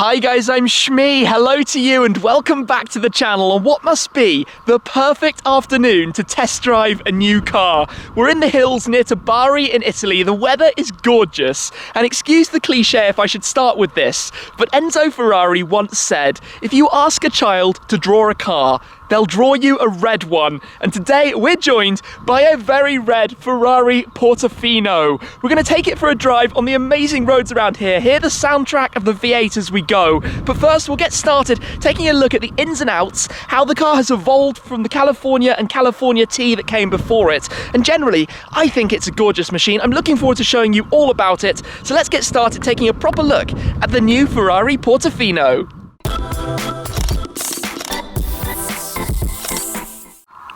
Hi guys, I'm Shmee. Hello to you and welcome back to the channel on what must be the perfect afternoon to test drive a new car. We're in the hills near to Bari in Italy. The weather is gorgeous. And excuse the cliche if I should start with this, but Enzo Ferrari once said, if you ask a child to draw a car, they'll draw you a red one. And today we're joined by a very red Ferrari Portofino. We're going to take it for a drive on the amazing roads around here, hear the soundtrack of the V8 as we go. But first we'll get started taking a look at the ins and outs, how the car has evolved from the California and California T that came before it. And generally, I think it's a gorgeous machine. I'm looking forward to showing you all about it. So let's get started taking a proper look at the new Ferrari Portofino.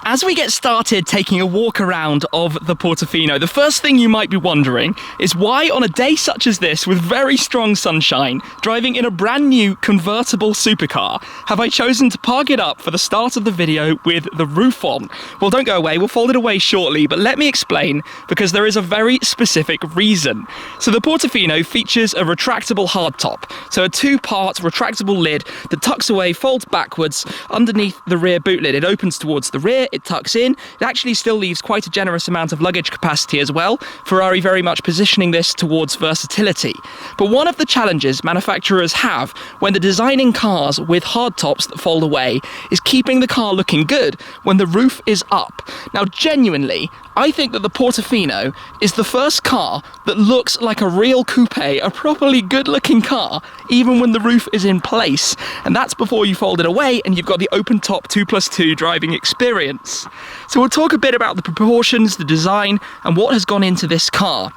As we get started taking a walk around of the Portofino, the first thing you might be wondering is why on a day such as this with very strong sunshine, driving in a brand new convertible supercar, have I chosen to park it up for the start of the video with the roof on? Well, don't go away, we'll fold it away shortly, but let me explain because there is a very specific reason. So the Portofino features a retractable hardtop, so a two-part retractable lid that tucks away, folds backwards underneath the rear boot lid. It opens towards the rear, it tucks in. It actually still leaves quite a generous amount of luggage capacity as well. Ferrari very much positioning this towards versatility. But one of the challenges manufacturers have when they're designing cars with hardtops that fold away is keeping the car looking good when the roof is up. Now, genuinely, I think that the Portofino is the first car that looks like a real coupe, a properly good-looking car, even when the roof is in place. And that's before you fold it away and you've got the open-top 2+2 driving experience. So we'll talk a bit about the proportions, the design, and what has gone into this car.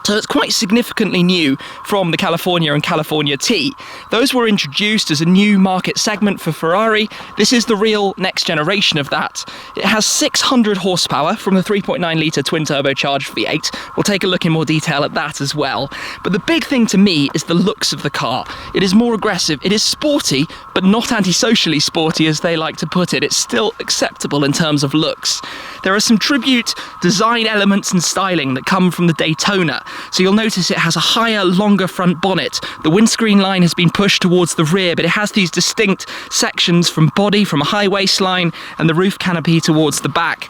So it's quite significantly new from the California and California T. Those were introduced as a new market segment for Ferrari. This is the real next generation of that. It has 600 horsepower from the 3.9-litre twin-turbocharged V8. We'll take a look in more detail at that as well. But the big thing to me is the looks of the car. It is more aggressive. It is sporty, but not antisocially sporty as they like to put it. It's still acceptable in terms of looks. There are some tribute design elements and styling that come from the Daytona. So you'll notice it has a higher, longer front bonnet. The windscreen line has been pushed towards the rear, but it has these distinct sections from body, from a high waistline, and the roof canopy towards the back.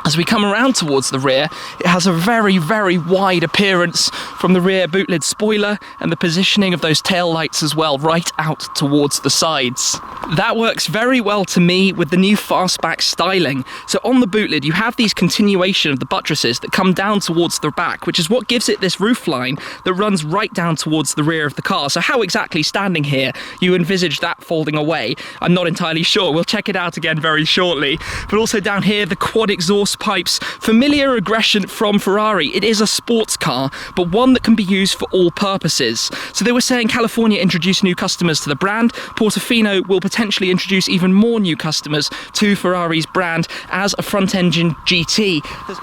As we come around towards the rear, it has a very, very wide appearance from the rear boot lid spoiler and the positioning of those tail lights as well, right out towards the sides. That works very well to me with the new fastback styling. So on the boot lid, you have these continuation of the buttresses that come down towards the back, which is what gives it this roof line that runs right down towards the rear of the car. So how exactly standing here you envisage that folding away, I'm not entirely sure. We'll check it out again very shortly. But also down here, the quad exhaust pipes, familiar aggression from Ferrari. It is a sports car, but one that can be used for all purposes. So they were saying California introduced new customers to the brand. Portofino will potentially introduce even more new customers to Ferrari's brand as a front-engine GT.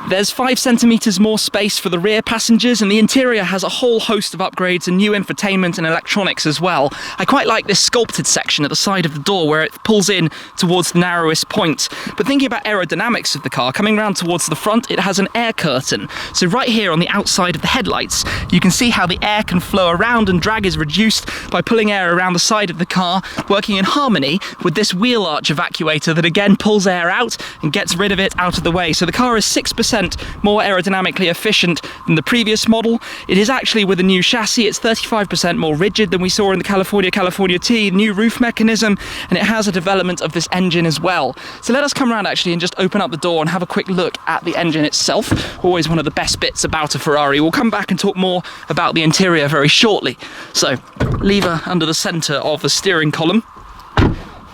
There's 5 centimeters more space for the rear passengers, and the interior has a whole host of upgrades and new infotainment and electronics as well. I quite like this sculpted section at the side of the door where it pulls in towards the narrowest point. But thinking about aerodynamics of the car, coming around towards the front, it has an air curtain. So right here on the outside of the headlights, you can see how the air can flow around and drag is reduced by pulling air around the side of the car, working in harmony with this wheel arch evacuator that again pulls air out and gets rid of it out of the way. So the car is 6% more aerodynamically efficient than the previous model. It is actually with a new chassis. It's 35% more rigid than we saw in the California T, new roof mechanism, and it has a development of this engine as well. So let us come around actually and just open up the door and have a quick look at the engine itself. Always one of the best bits about a Ferrari. We'll come back and talk more about the interior very shortly. So, lever under the centre of the steering column.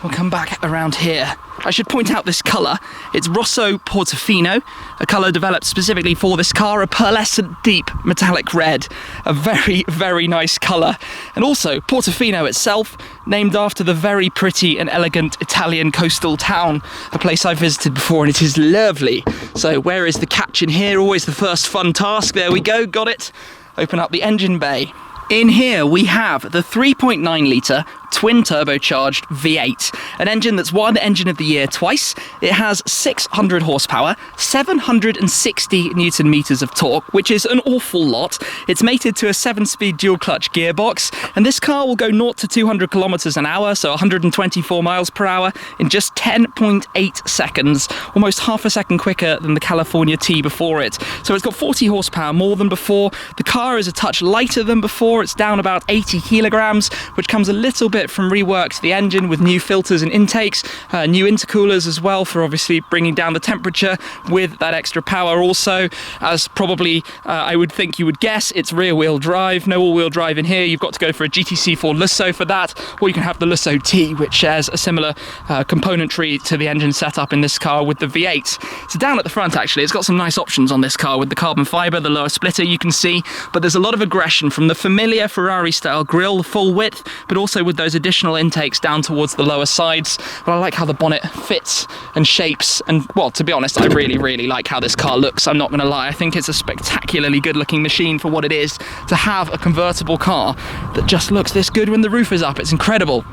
We'll come back around here. I should point out this colour. It's Rosso Portofino, a colour developed specifically for this car, a pearlescent deep metallic red. A very, very nice colour. And also, Portofino itself, named after the very pretty and elegant Italian coastal town, a place I've visited before, and it is lovely. So where is the catch in here? Always the first fun task. There we go, got it. Open up the engine bay. In here we have the 3.9-litre twin turbocharged V8, an engine that's won Engine of the Year twice. It has 600 horsepower, 760 Newton meters of torque, which is an awful lot. It's mated to a 7-speed dual clutch gearbox, and this car will go 0 to 200 kilometers an hour, so 124 miles per hour, in just 10.8 seconds, almost half a second quicker than the California T before it. So it's got 40 horsepower more than before. The car is a touch lighter than before. It's down about 80 kilograms, which comes a little bit from rework to the engine with new filters and intakes, new intercoolers as well for obviously bringing down the temperature with that extra power. Also, as probably I would think you would guess, it's rear wheel drive, no all wheel drive in here. You've got to go for a GTC4 Lusso for that, or you can have the Lusso T, which shares a similar componentry to the engine setup in this car with the V8. So down at the front, actually, it's got some nice options on this car with the carbon fiber, the lower splitter you can see, but there's a lot of aggression from the familiar Ferrari style grille, the full width, but also with those additional intakes down towards the lower sides. But I like how the bonnet fits and shapes, and well, to be honest, I really like how this car looks. I'm not going to lie, I think it's a spectacularly good looking machine for what it is to have a convertible car that just looks this good when the roof is up. It's incredible.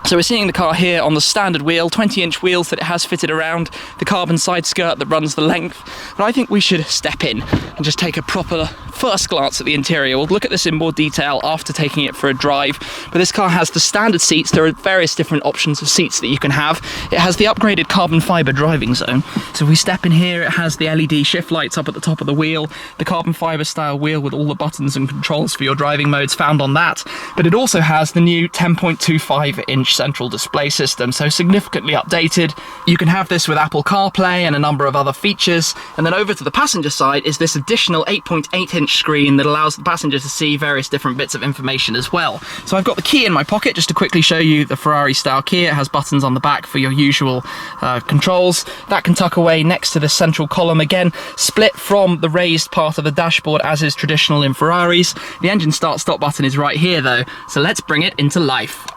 So we're seeing the car here on the standard wheel, 20-inch wheels that it has fitted around, the carbon side skirt that runs the length. But I think we should step in and just take a proper first glance at the interior. We'll look at this in more detail after taking it for a drive. But this car has the standard seats. There are various different options of seats that you can have. It has the upgraded carbon fiber driving zone. So if we step in here, it has the LED shift lights up at the top of the wheel, the carbon fiber style wheel with all the buttons and controls for your driving modes found on that. But it also has the new 10.25-inch central display system, so significantly updated. You can have this with Apple CarPlay and a number of other features. And then over to the passenger side is this additional 8.8-inch screen that allows the passenger to see various different bits of information as well. So I've got the key in my pocket just to quickly show you the Ferrari Style Key. It has buttons on the back for your usual controls. That can tuck away next to the central column, again split from the raised part of the dashboard as is traditional in Ferraris. The engine start-stop button is right here though, so let's bring it into life.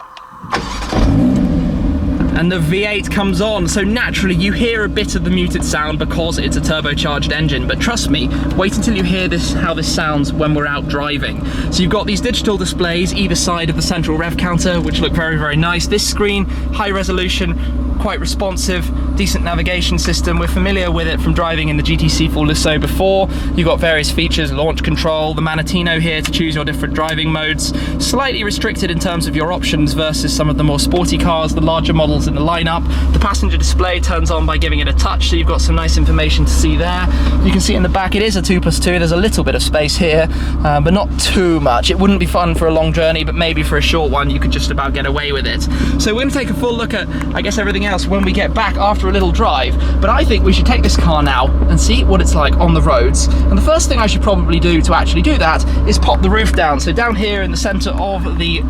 And the V8 comes on, so naturally you hear a bit of the muted sound because it's a turbocharged engine, but trust me, wait until you hear this, how this sounds when we're out driving. So you've got these digital displays either side of the central rev counter, which look very nice. This screen, high resolution, quite responsive, decent navigation system. We're familiar with it from driving in the GTC4 Lusso before. You've got various features, launch control, the Manatino here to choose your different driving modes. Slightly restricted in terms of your options versus some of the more sporty cars, the larger models in the lineup. The passenger display turns on by giving it a touch, so you've got some nice information to see there. You can see in the back it is a 2+2. There's a little bit of space here, but not too much. It wouldn't be fun for a long journey, but maybe for a short one you could just about get away with it. So we're going to take a full look at, I guess, everything else when we get back after a little drive, but I think we should take this car now and see what it's like on the roads. And the first thing I should probably do to actually do that is pop the roof down. So down here in the center of the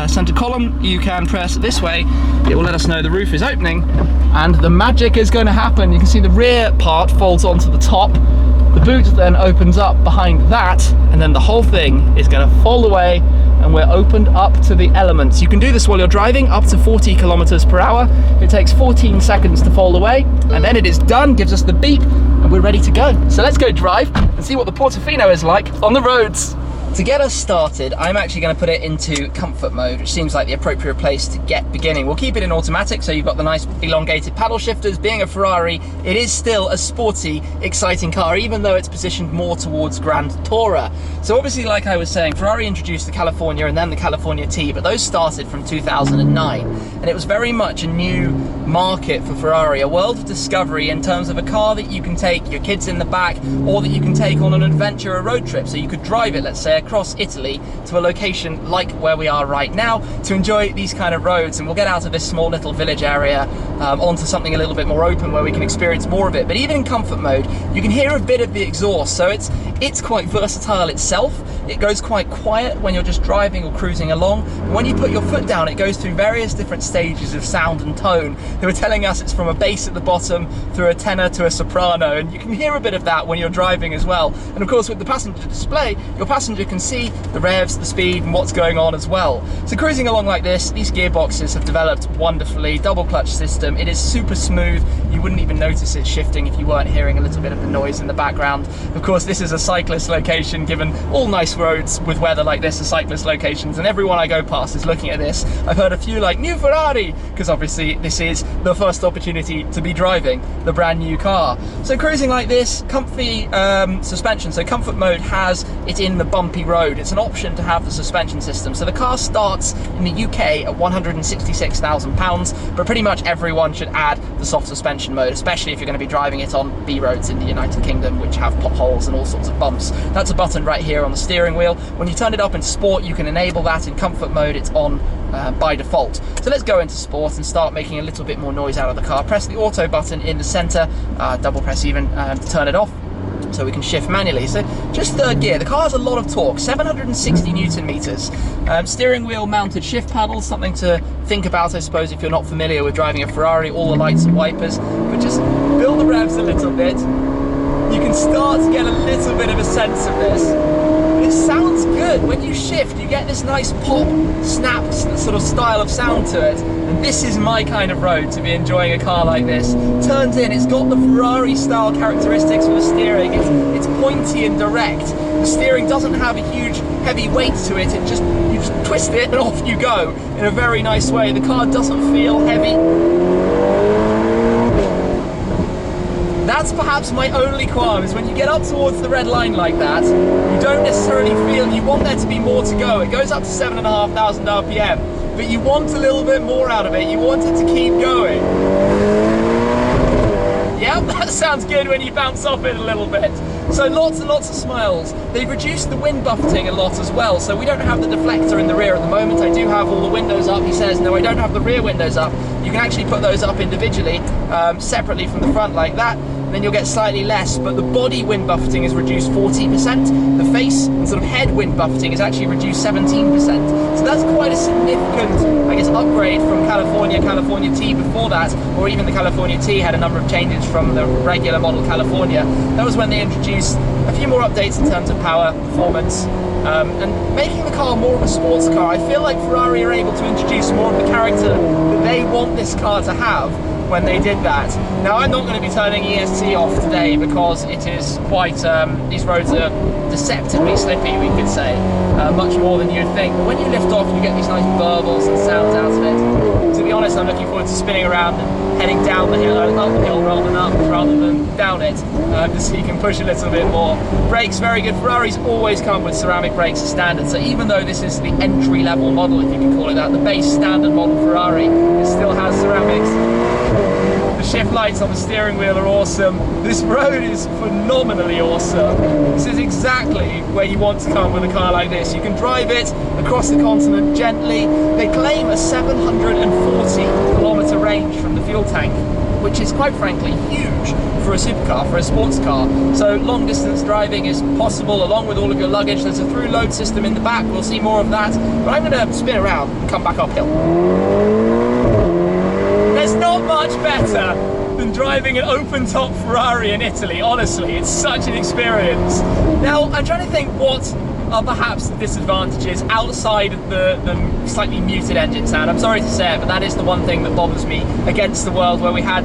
center column, you can press this way. It will let us know the roof is opening, and the magic is going to happen. You can see the rear part folds onto the top. The boot then opens up behind that, and then the whole thing is going to fall away, and we're opened up to the elements. You can do this while you're driving up to 40 kilometers per hour. It takes 14 seconds to fold away, and then it is done, gives us the beep, and we're ready to go. So let's go drive and see what the Portofino is like on the roads. To get us started, I'm actually going to put it into comfort mode, which seems like the appropriate place to get beginning. We'll keep it in automatic, so you've got the nice elongated paddle shifters. Being a Ferrari, it is still a sporty, exciting car, even though it's positioned more towards Grand Tourer. So obviously, like I was saying, Ferrari introduced the California and then the California T, but those started from 2009. And it was very much a new market for Ferrari, a world of discovery in terms of a car that you can take your kids in the back, or that you can take on an adventure, a road trip. So you could drive it, let's say, across Italy to a location like where we are right now to enjoy these kind of roads, and we'll get out of this small little village area onto something a little bit more open where we can experience more of it. But even in comfort mode, you can hear a bit of the exhaust, so it's quite versatile itself. It goes quite quiet when you're just driving or cruising along. When you put your foot down, it goes through various different stages of sound and tone. They were telling us it's from a bass at the bottom through a tenor to a soprano, and you can hear a bit of that when you're driving as well. And of course, with the passenger display, your passenger can see the revs, the speed, and what's going on as well. So cruising along like this, these gearboxes have developed wonderfully. Double clutch system, it is super smooth. You you wouldn't even notice it shifting if you weren't hearing a little bit of the noise in the background. Of course, this is a cyclist location, given all nice roads with weather like this are cyclist locations, and everyone I go past is looking at this. I've heard a few like, new Ferrari, because obviously this is the first opportunity to be driving the brand new car. So cruising like this, comfy suspension. So comfort mode has it in the bumpy road. It's an option to have the suspension system. So the car starts in the UK at £166,000, but pretty much everyone should add the soft suspension mode, especially if you're going to be driving it on B roads in the United Kingdom, which have potholes and all sorts of bumps. That's a button right here on the steering wheel. When you turn it up in sport, you can enable that. In comfort mode, it's on by default. So let's go into sport and start making a little bit more noise out of the car. Press the auto button in the center, double press even to turn it off, so we can shift manually. So just third gear. The car has a lot of torque, 760 Newton meters. Steering wheel mounted shift paddles, something to think about, I suppose, if you're not familiar with driving a Ferrari. All the lights and wipers, but just build the revs a little bit. You can start to get a little bit of a sense of this. It sounds good. When you shift, you get this nice pop, snap sort of style of sound to it. And this is my kind of road to be enjoying a car like this. Turns in, it's got the Ferrari style characteristics with the steering. It's pointy and direct. The steering doesn't have a huge heavy weight to it. You just twist it and off you go in a very nice way. The car doesn't feel heavy. That's perhaps my only qualm, is when you get up towards the red line like that, you don't necessarily feel, you want there to be more to go. It goes up to 7,500 RPM, but you want a little bit more out of it. You want it to keep going. Yeah, that sounds good when you bounce off it a little bit. So lots and lots of smiles. They've reduced the wind buffeting a lot as well, so we don't have the deflector in the rear at the moment. I do have all the windows up. He says, no, I don't have the rear windows up. You can actually put those up individually, separately from the front like that. Then you'll get slightly less, but the body wind buffeting is reduced 40%. The face and sort of head wind buffeting is actually reduced 17%. So that's quite a significant, I guess, upgrade from California T before that, or even the California T had a number of changes from the regular model California. That was when they introduced a few more updates in terms of power, performance, and making the car more of a sports car. I feel like Ferrari are able to introduce more of the character that they want this car to have when they did that. Now, I'm not going to be turning EST off today because it is quite, these roads are deceptively slippy, we could say, much more than you'd think. But when you lift off, you get these nice burbles and sounds out of it. To be honest, I'm looking forward to spinning around and heading down the hill, up the hill rather than down it, just so you can push a little bit more. Brakes, very good. Ferraris always come with ceramic brakes as standard, so even though this is the entry-level model, if you can call it that, the base standard model Ferrari, it still has ceramics. The shift lights on the steering wheel are awesome. This road is phenomenally awesome. This is exactly where you want to come with a car like this. You can drive it across the continent gently. They claim a 740-kilometer range from the fuel tank, which is quite frankly huge for a supercar, for a sports car. So long distance driving is possible along with all of your luggage. There's a through load system in the back. We'll see more of that. But I'm going to spin around and come back uphill. There's not much better than driving an open-top Ferrari in Italy, honestly. It's such an experience. Now, I'm trying to think what are perhaps the disadvantages outside of the slightly muted engine sound. I'm sorry to say it, but that is the one thing that bothers me against the world where we had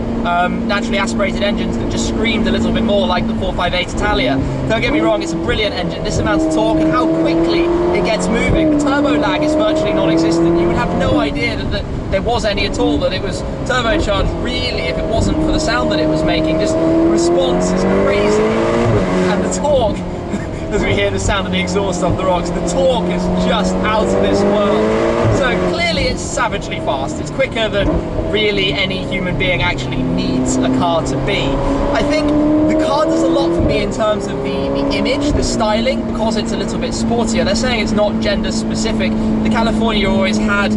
naturally aspirated engines that just screamed a little bit more like the 458 Italia. Don't get me wrong, it's a brilliant engine. This amount of torque and how quickly it gets moving. The turbo lag is virtually non-existent. You would have no idea that there was any at all, that it was turbocharged really if it wasn't for the sound that it was making. Just the response is crazy. And the torque, as we hear the sound of the exhaust off the rocks, the torque is just out of this world. So clearly it's savagely fast. It's quicker than really any human being actually needs a car to be. I think the car does a lot for me in terms of the image, the styling, because it's a little bit sportier. They're saying it's not gender specific. The California always had,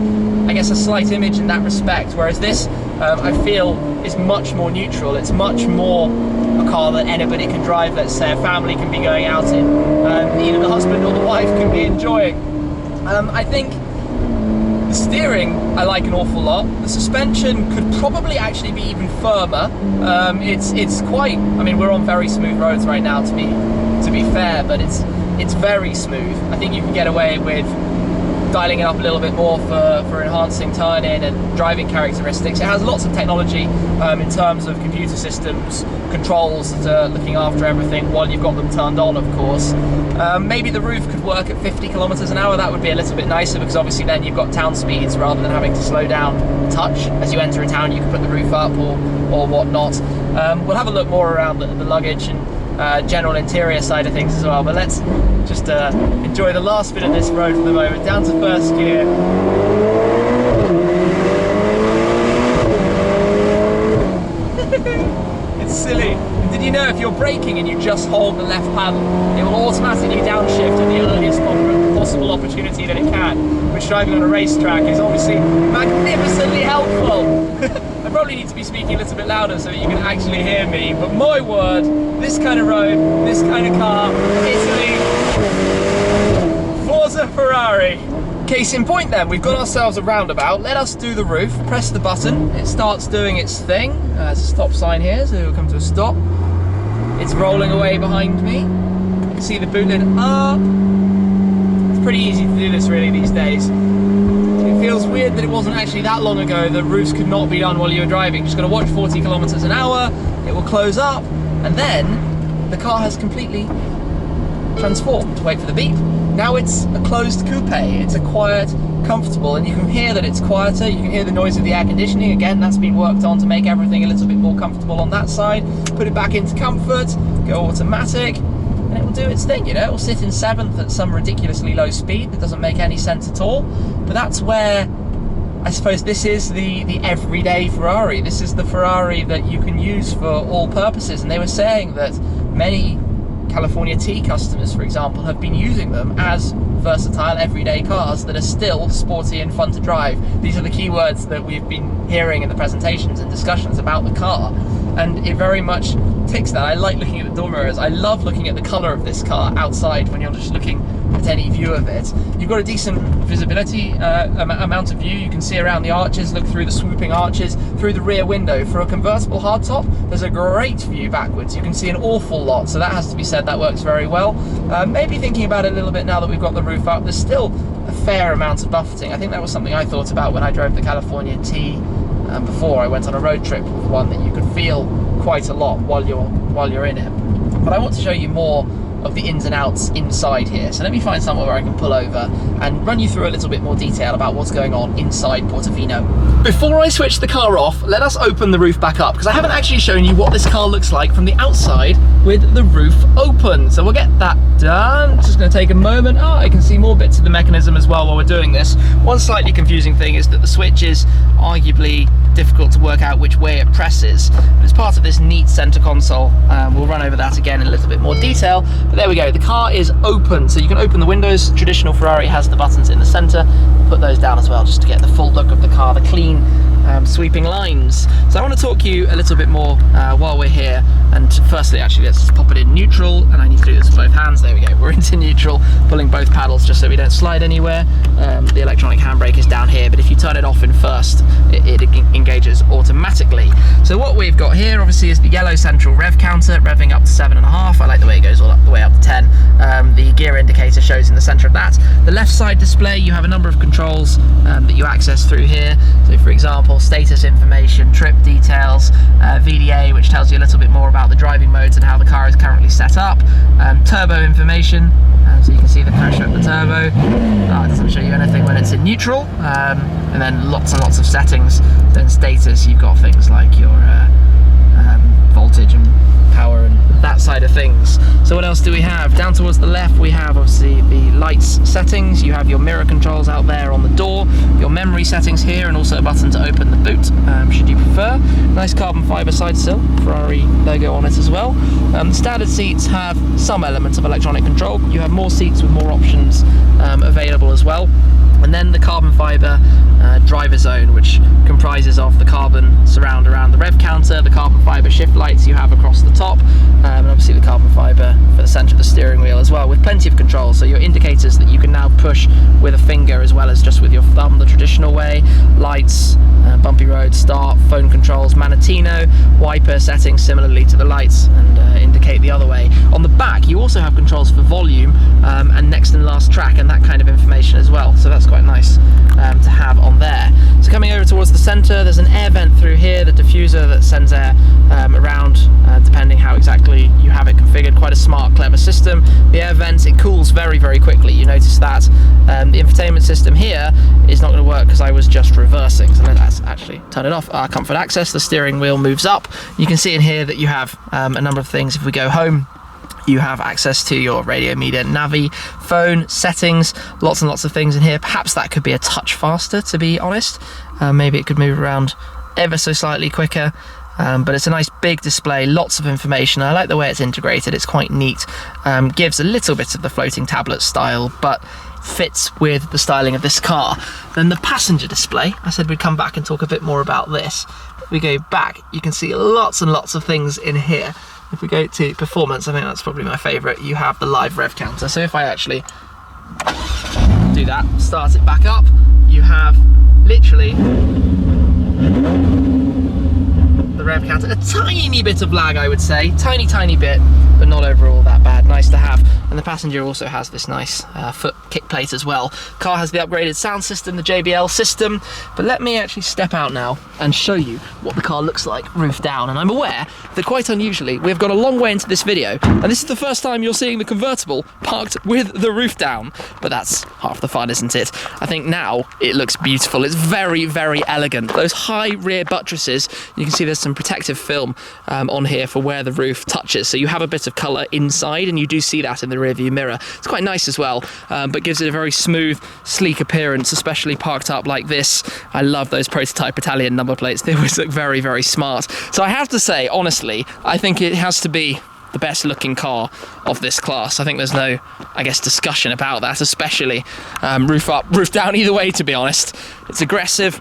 I guess, a slight image in that respect, whereas this, I feel, is much more neutral. It's much more a car that anybody can drive. Let's say a family can be going out in, either the husband or the wife can be enjoying. I think the steering I like an awful lot. The suspension could probably actually be even firmer. It's quite, I mean, we're on very smooth roads right now, to be fair, but it's very smooth. I think you can get away with dialing it up a little bit more for enhancing turn-in and driving characteristics. It has lots of technology in terms of computer systems, controls that are looking after everything while you've got them turned on, of course. Maybe the roof could work at 50 kilometers an hour. That would be a little bit nicer, because obviously then you've got town speeds rather than having to slow down a touch. As you enter a town, you can put the roof up or whatnot. We'll have a look more around the luggage and general interior side of things as well, but let's just enjoy the last bit of this road for the moment. Down to first gear. It's silly. And did you know if you're braking and you just hold the left paddle, it will automatically downshift at the earliest possible opportunity that it can, which driving on a racetrack is obviously magnificently helpful. I probably need to be speaking a little bit louder so that you can actually hear me, but my word, this kind of road, this kind of car, Italy, Forza Ferrari. Case in point then, we've got ourselves a roundabout. Let us do the roof, press the button, it starts doing its thing. There's a stop sign here, so we'll come to a stop. It's rolling away behind me. You can see the boot lid up. It's pretty easy to do this really these days. It feels weird that it wasn't actually that long ago that roofs could not be done while you were driving. Just got to watch 40 kilometers an hour, it will close up, and then the car has completely transformed. Wait for the beep. Now it's a closed coupe. It's a quiet, comfortable, and you can hear that it's quieter. You can hear the noise of the air conditioning. Again, that's been worked on to make everything a little bit more comfortable on that side. Put it back into comfort, go automatic, and it will do its thing, you know. It will sit in 7th at some ridiculously low speed that doesn't make any sense at all. But that's where, I suppose, this is the everyday Ferrari. This is the Ferrari that you can use for all purposes. And they were saying that many California T customers, for example, have been using them as versatile everyday cars that are still sporty and fun to drive. These are the keywords that we've been hearing in the presentations and discussions about the car, and it very much ticks that. I like looking at the door mirrors. I love looking at the colour of this car outside when you're just looking at any view of it. You've got a decent visibility amount of view. You can see around the arches, look through the swooping arches, through the rear window. For a convertible hardtop, there's a great view backwards. You can see an awful lot, so that has to be said, that works very well. Maybe thinking about it a little bit now that we've got the roof up, there's still a fair amount of buffeting. I think that was something I thought about when I drove the California T before. I went on a road trip with one that you could feel quite a lot while you're in it. But I want to show you more of the ins and outs inside here. So let me find somewhere where I can pull over and run you through a little bit more detail about what's going on inside Portofino. Before I switch the car off, let us open the roof back up, because I haven't actually shown you what this car looks like from the outside with the roof open. So we'll get that done. It's just going to take a moment. I can see more bits of the mechanism as well while we're doing this. One slightly confusing thing is that the switch is arguably difficult to work out which way it presses, but it's part of this neat center console. We'll run over that again in a little bit more detail, but there we go. The car is open, so you can open the windows. Traditional Ferrari has the buttons in the center. Put those down as well just to get the full look of the car, the clean sweeping lines. So I want to talk to you a little bit more while we're here, and firstly actually let's just pop it in neutral, and I need to do this with both hands. There we go, we're into neutral, pulling both paddles just so we don't slide anywhere. The electronic handbrake is down here, but if you turn it off in first, it engages automatically. So what we've got here obviously is the yellow central rev counter, revving up to 7.5. I like the way it goes all up the way up to 10. The gear indicator shows in the center of that. The left side display, you have a number of controls that you access through here. So for example, status information, trip details, VDA, which tells you a little bit more about the driving modes and how the car is currently set up, turbo information, so you can see the pressure of the turbo. It doesn't show you anything when it's in neutral, and then lots and lots of settings. Then status, you've got things like your voltage and power and that side of things. So what else do we have? Down towards the left we have obviously the lights settings. You have your mirror controls out there on the door, your memory settings here, and also a button to open the boot should you prefer. Nice carbon fibre side sill, Ferrari logo on it as well. The standard seats have some elements of electronic control. You have more seats with more options available as well. And then the carbon fibre driver zone, which comprises of the carbon surround around the rev counter, the carbon fibre shift lights you have across the top, and obviously the carbon fibre for the centre of the steering wheel as well, with plenty of control. So your indicators that you can now push with a finger as well as just with your thumb the traditional way, lights, bumpy road, start, phone controls, Manatino, wiper settings similarly to the lights, and indicate the other way. On the back you also have controls for volume and next and last track and that kind of information as well, so that's quite nice to have on there. So coming over towards the centre, there's an air vent through here, the diffuser that sends air around depending how exactly you have it configured. Quite a smart, clever system. The air vents, it cools very, very quickly. You notice that. The infotainment system here is not going to work because I was just reversing, so let's actually turn it off. Comfort access, the steering wheel moves up. You can see in here that you have a number of things. If we go home, you have access to your radio, media, navi, phone, settings, lots and lots of things in here. Perhaps that could be a touch faster, to be honest. Maybe it could move around ever so slightly quicker. But it's a nice big display, lots of information. I like the way it's integrated, it's quite neat. Gives a little bit of the floating tablet style, but fits with the styling of this car. Then the passenger display, I said we'd come back and talk a bit more about this. If we go back, you can see lots and lots of things in here. If we go to performance, I think that's probably my favourite, you have the live rev counter. So if I actually do that, start it back up, you have literally the rev counter. A tiny bit of lag, I would say, tiny bit, but not overall that bad. Nice to have. And the passenger also has this nice foot kick plate as well. Car has the upgraded sound system, the JBL system, but let me actually step out now and show you what the car looks like roof down. And I'm aware that quite unusually we've got a long way into this video, and this is the first time you're seeing the convertible parked with the roof down, but that's half the fun, isn't it? I think now it looks beautiful. It's very, very elegant. Those high rear buttresses, you can see there's some protective film on here for where the roof touches, so you have a bit of colour inside, and you do see that in the rear view mirror. It's quite nice as well, but gives it a very smooth, sleek appearance, especially parked up like this. I love those prototype Italian number plates. They always look very, very smart. So I have to say, honestly, I think it has to be the best looking car of this class. I think there's no, I guess, discussion about that, especially roof up, roof down, either way, to be honest. It's aggressive,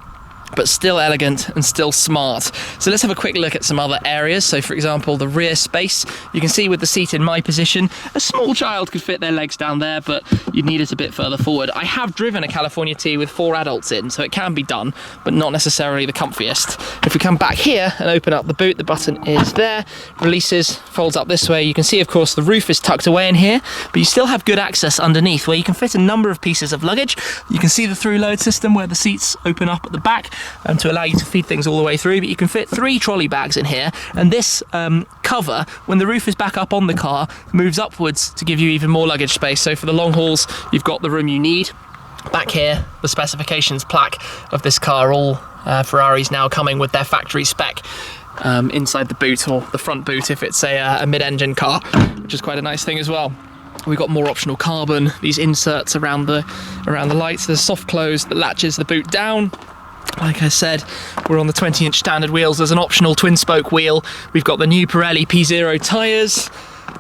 but still elegant and still smart. So let's have a quick look at some other areas. So for example, the rear space, you can see with the seat in my position, a small child could fit their legs down there, but you'd need it a bit further forward. I have driven a California T with 4 adults in, so it can be done, but not necessarily the comfiest. If we come back here and open up the boot, the button is there, releases, folds up this way. You can see, of course, the roof is tucked away in here, but you still have good access underneath where you can fit a number of pieces of luggage. You can see the through load system where the seats open up at the back, to allow you to feed things all the way through, but you can fit 3 trolley bags in here, and this cover, when the roof is back up on the car, moves upwards to give you even more luggage space. So for the long hauls, you've got the room you need. Back here, the specifications plaque of this car, all Ferraris now coming with their factory spec inside the boot, or the front boot if it's a mid-engine car, which is quite a nice thing as well. We've got more optional carbon, these inserts around the lights. There's soft close that latches the boot down. Like I said, we're on the 20-inch standard wheels. There's an optional twin-spoke wheel. We've got the new Pirelli P0 tyres.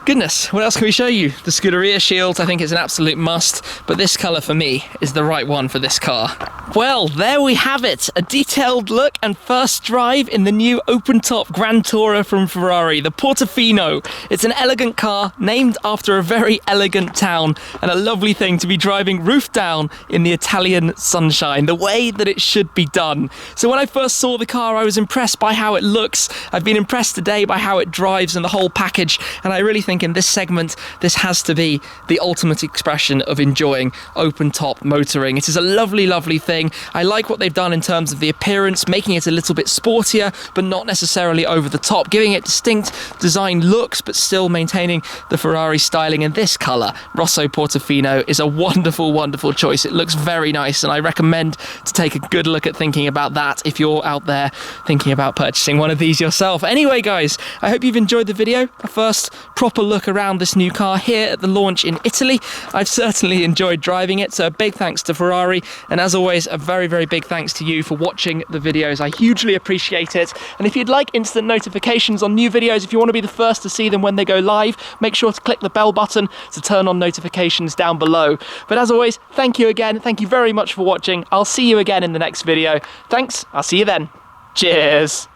Goodness, what else can we show you? The Scuderia shields, I think it's an absolute must, but this colour for me is the right one for this car. Well, there we have it, a detailed look and first drive in the new open-top Grand Tourer from Ferrari, the Portofino. It's an elegant car named after a very elegant town, and a lovely thing to be driving roof down in the Italian sunshine, the way that it should be done. So when I first saw the car, I was impressed by how it looks. I've been impressed today by how it drives and the whole package, and I really think in this segment, this has to be the ultimate expression of enjoying open-top motoring. It is a lovely, lovely thing. I like what they've done in terms of the appearance, making it a little bit sportier, but not necessarily over the top, giving it distinct design looks, but still maintaining the Ferrari styling. And this colour, Rosso Portofino, is a wonderful, wonderful choice. It looks very nice, and I recommend to take a good look at thinking about that if you're out there thinking about purchasing one of these yourself. Anyway, guys, I hope you've enjoyed the video. A first proper look around this new car here at the launch in Italy. I've certainly enjoyed driving it, so a big thanks to Ferrari, and as always, a very, very big thanks to you for watching the videos. I hugely appreciate it, and if you'd like instant notifications on new videos, if you want to be the first to see them when they go live, make sure to click the bell button to turn on notifications down below. But as always, thank you again, thank you very much for watching. I'll see you again in the next video. Thanks, I'll see you then. Cheers!